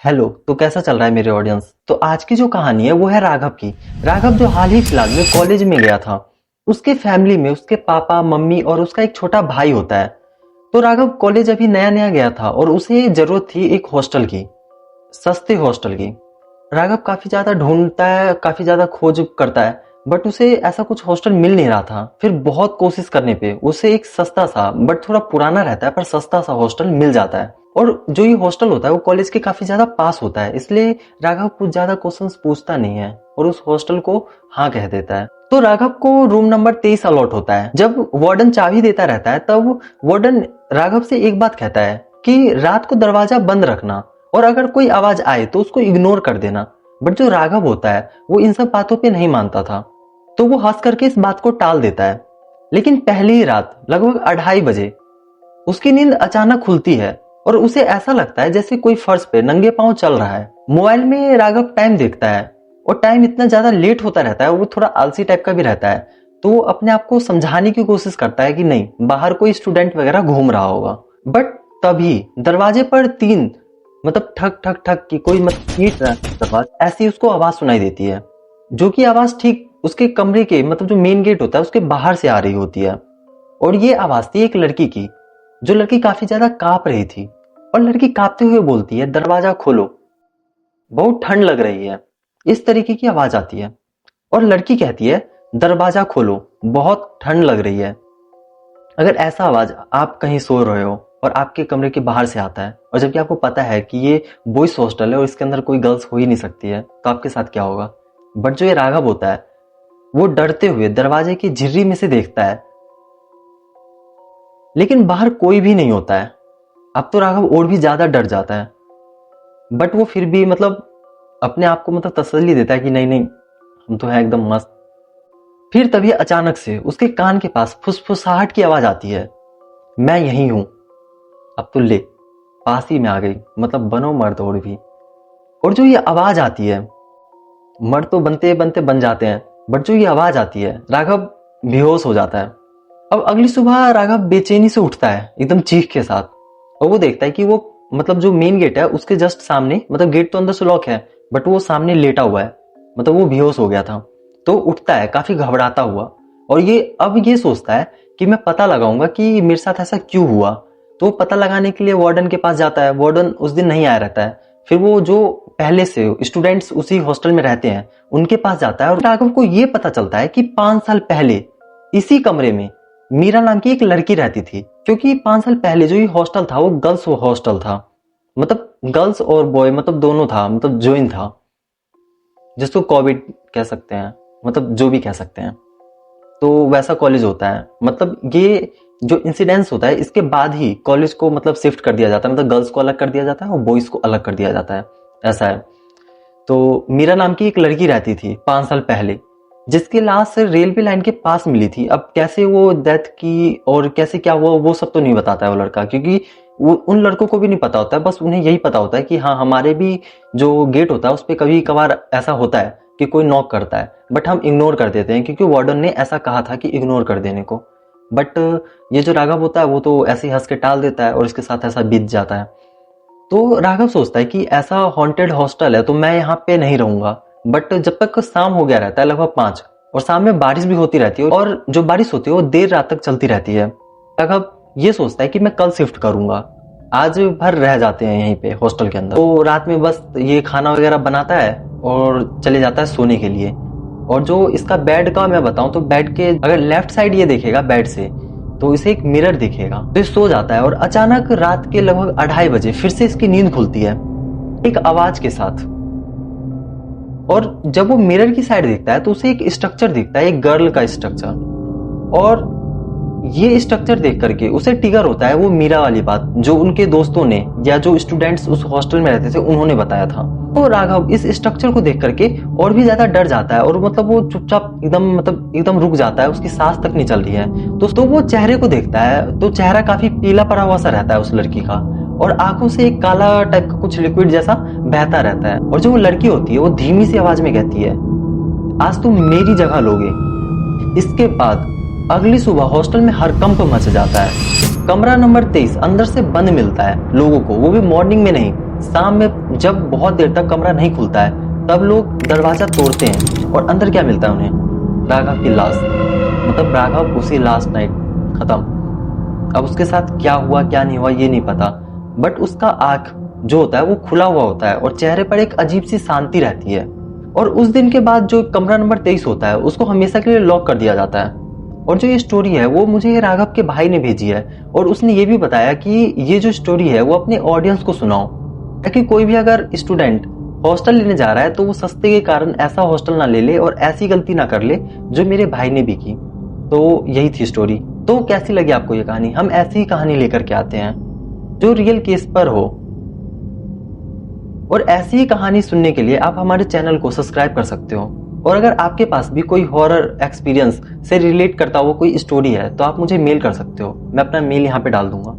Hello. तो कैसा चल रहा है मेरे ऑडियंस? तो आज की जो कहानी है वो है राघव की। राघव जो हाल ही फिलहाल में कॉलेज में गया था, उसके फैमिली में उसके पापा मम्मी और उसका एक छोटा भाई होता है। तो राघव कॉलेज अभी नया नया गया था और उसे जरूरत थी एक हॉस्टल की, सस्ते हॉस्टल की। राघव काफी ज्यादा ढूंढता है, काफी ज्यादा खोज करता है, बट उसे ऐसा कुछ हॉस्टल मिल नहीं रहा था। फिर बहुत कोशिश करने पे उसे एक सस्ता सा बट थोड़ा पुराना रहता है पर सस्ता सा हॉस्टल मिल जाता है। और जो ये हॉस्टल होता है वो कॉलेज के काफी ज्यादा पास होता है, इसलिए राघव कुछ ज्यादा क्वेश्चंस पूछता नहीं है और उस हॉस्टल को हाँ कह देता है। तो राघव को रूम नंबर 23 अलॉट होता है। जब वार्डन चाबी देता रहता है तब वार्डन राघव से एक बात कहता है कि रात को दरवाजा बंद रखना और अगर कोई आवाज आए तो उसको इग्नोर कर देना। बट जो राघव होता है वो इन सब बातों पे नहीं मानता था, तो वो हंस करके इस बात को टाल देता है। लेकिन पहली ही रात लगभग 2:30 बजे उसकी नींद अचानक खुलती है और उसे ऐसा लगता है जैसे कोई फर्श पे नंगे पांव चल रहा है। मोबाइल में राघव टाइम देखता है और टाइम इतना ज्यादा लेट होता रहता है, वो थोड़ा आलसी टाइप का भी रहता है। तो वो अपने आप को समझाने की कोशिश करता है कि नहीं, बाहर कोई स्टूडेंट वगैरह घूम रहा होगा। बट तभी दरवाजे पर 3 मतलब ठक ठक ठक की कोई मतलब पीट रहा है दरवाजा, ऐसी उसको आवाज सुनाई देती है, जो कि आवाज ठीक उसके कमरे के मतलब जो मेन गेट होता है उसके बाहर से आ रही होती है। और ये आवाज थी एक लड़की की। जो लड़की काफी ज्यादा कांप रही थी और लड़की कांपते हुए बोलती है, दरवाजा खोलो, बहुत ठंड लग रही है। इस तरीके की आवाज आती है और लड़की कहती है, दरवाजा खोलो, बहुत ठंड लग रही है। अगर ऐसा आवाज आप कहीं सो रहे हो और आपके कमरे के बाहर से आता है और जबकि आपको पता है कि ये बॉयज हॉस्टल है और इसके अंदर कोई गर्ल्स हो ही नहीं सकती है, तो आपके साथ क्या होगा? बट जो ये राघव होता है वो डरते हुए दरवाजे की झिर्री में से देखता है, लेकिन बाहर कोई भी नहीं होता है। अब तो राघव और भी ज्यादा डर जाता है, बट वो फिर भी मतलब अपने आप को मतलब तसल्ली देता है कि नहीं नहीं, हम तो हैं एकदम मस्त। फिर तभी अचानक से उसके कान के पास फुसफुसाहट की आवाज आती है, मैं यहीं हूं। अब तो ले, पास ही में आ गई, मतलब बनो मर्द और भी। और जो ये आवाज आती है, मर्द तो बनते बनते बन जाते हैं, बट जो ये आवाज आती है राघव बेहोश हो जाता है। अब अगली सुबह राघव बेचैनी से उठता है एकदम चीख के साथ, और वो देखता है कि वो मतलब जो मेन गेट है उसके जस्ट सामने, मतलब गेट तो अंदर से लॉक है बट वो सामने लेटा हुआ है, मतलब वो बेहोश हो गया था। तो उठता है काफी घबराता हुआ और ये अब ये सोचता है कि मैं पता लगाऊंगा कि मेरे साथ ऐसा क्यों हुआ। तो पता लगाने के लिए वार्डन के पास जाता है। वार्डन उस दिन नहीं आया रहता है। फिर वो जो पहले से स्टूडेंट्स उसी हॉस्टल में रहते हैं उनके पास जाता है और राघव को ये पता चलता है कि 5 साल पहले इसी कमरे में मीरा नाम की एक लड़की रहती थी। क्योंकि 5 साल पहले जो ये हॉस्टल था वो गर्ल्स हॉस्टल था, मतलब गर्ल्स और बॉय मतलब दोनों था, मतलब ज्वाइन था, जिसको कोविड कह सकते हैं, मतलब जो भी कह सकते हैं। तो वैसा कॉलेज होता है। मतलब ये जो इंसिडेंस होता है इसके बाद ही कॉलेज को मतलब शिफ्ट कर दिया जाता है, मतलब गर्ल्स को अलग कर दिया जाता है और बॉयज को अलग कर दिया जाता है, ऐसा है। तो मीरा नाम की एक लड़की रहती थी 5 साल पहले, जिसकी लाश रेलवे लाइन के पास मिली थी। अब कैसे वो डेथ की और कैसे क्या हुआ वो सब तो नहीं बताता है वो लड़का, क्योंकि वो उन लड़कों को भी नहीं पता होता है। बस उन्हें यही पता होता है कि हाँ, हमारे भी जो गेट होता है उस पर कभी कभार ऐसा होता है कि कोई नॉक करता है, बट हम इग्नोर कर देते हैं क्योंकि वार्डन ने ऐसा कहा था कि इग्नोर कर देने को। बट ये जो राघव होता है वो तो ऐसे ही हंस के टाल देता है और इसके साथ ऐसा बीत जाता है। तो राघव सोचता है कि ऐसा हॉन्टेड हॉस्टल है तो मैं यहाँ पे नहीं रहूंगा। बट जब तक शाम हो गया रहता है लगभग 5, और शाम में बारिश भी होती रहती है और जो बारिश होती है वो देर रात तक चलती रहती है। राघव ये सोचता है कि मैं कल शिफ्ट करूंगा, आज भर रह जाते हैं यहीं पे हॉस्टल के अंदर। तो रात में बस ये खाना वगैरह बनाता है और चले जाता है सोने के लिए। और जो इसका बेड का मैं बताऊं तो बेड के अगर लेफ्ट साइड ये देखेगा बेड से तो इसे एक मिरर दिखेगा। तो ये सो जाता है और अचानक रात के लगभग 2:30 बजे फिर से इसकी नींद खुलती है एक आवाज के साथ। और जब वो मिरर की साइड देखता है तो उसे एक स्ट्रक्चर दिखता है, एक गर्ल का स्ट्रक्चर। और ये स्ट्रक्चर देख करके उसे ट्रिगर होता है वो मीरा वाली बात जो उनके दोस्तों ने या जो स्टूडेंट्स उस हॉस्टल में रहते थे उन्होंने बताया था। तो राघव इस स्ट्रक्चर को देख करके और भी ज्यादा डर जाता है और मतलब वो चुपचाप एकदम रुक जाता है, उसकी सांस तक नहीं चल रही है। तो वो चेहरे को देखता है तो चेहरा काफी पीला पड़ा हुआ सा रहता है उस लड़की का, और आंखों से एक काला टाइप का कुछ लिक्विड जैसा बहता रहता है। और जो वो लड़की होती है वो धीमी सी आवाज में कहती है, आज तुम मेरी जगह लोगे। इसके बाद अगली सुबह हॉस्टल में हड़कंप मच जाता है। कमरा नंबर 23 अंदर से बंद मिलता है लोगों को, वो भी मॉर्निंग में नहीं, शाम में जब बहुत देर तक कमरा नहीं खुलता है तब लोग दरवाजा तोड़ते हैं और अंदर क्या मिलता है उन्हें? राघव की लाश। मतलब राघव उसी लास्ट नाइट खत्म। अब उसके साथ क्या हुआ क्या नहीं हुआ ये नहीं पता, बट उसका आंख जो होता है वो खुला हुआ होता है और चेहरे पर एक अजीब सी शांति रहती है। और उस दिन के बाद जो कमरा नंबर 23 होता है उसको हमेशा के लिए लॉक कर दिया जाता है। और जो ये स्टोरी है वो मुझे ये राघव के भाई ने भेजी है और उसने ये भी बताया कि ये जो स्टोरी है वो अपने ऑडियंस को सुनाओ, ताकि कोई भी अगर स्टूडेंट हॉस्टल लेने जा रहा है तो वो सस्ते के कारण ऐसा हॉस्टल ना ले ले और ऐसी गलती ना कर ले जो मेरे भाई ने भी की। तो यही थी स्टोरी। तो कैसी लगी आपको ये कहानी? हम ऐसी ही कहानी लेकर के आते हैं जो रियल केस पर हो। और ऐसी ही कहानी सुनने के लिए आप हमारे चैनल को सब्सक्राइब कर सकते हो। और अगर आपके पास भी कोई हॉरर एक्सपीरियंस से रिलेट करता हुआ कोई स्टोरी है तो आप मुझे मेल कर सकते हो। मैं अपना मेल यहाँ पे डाल दूंगा।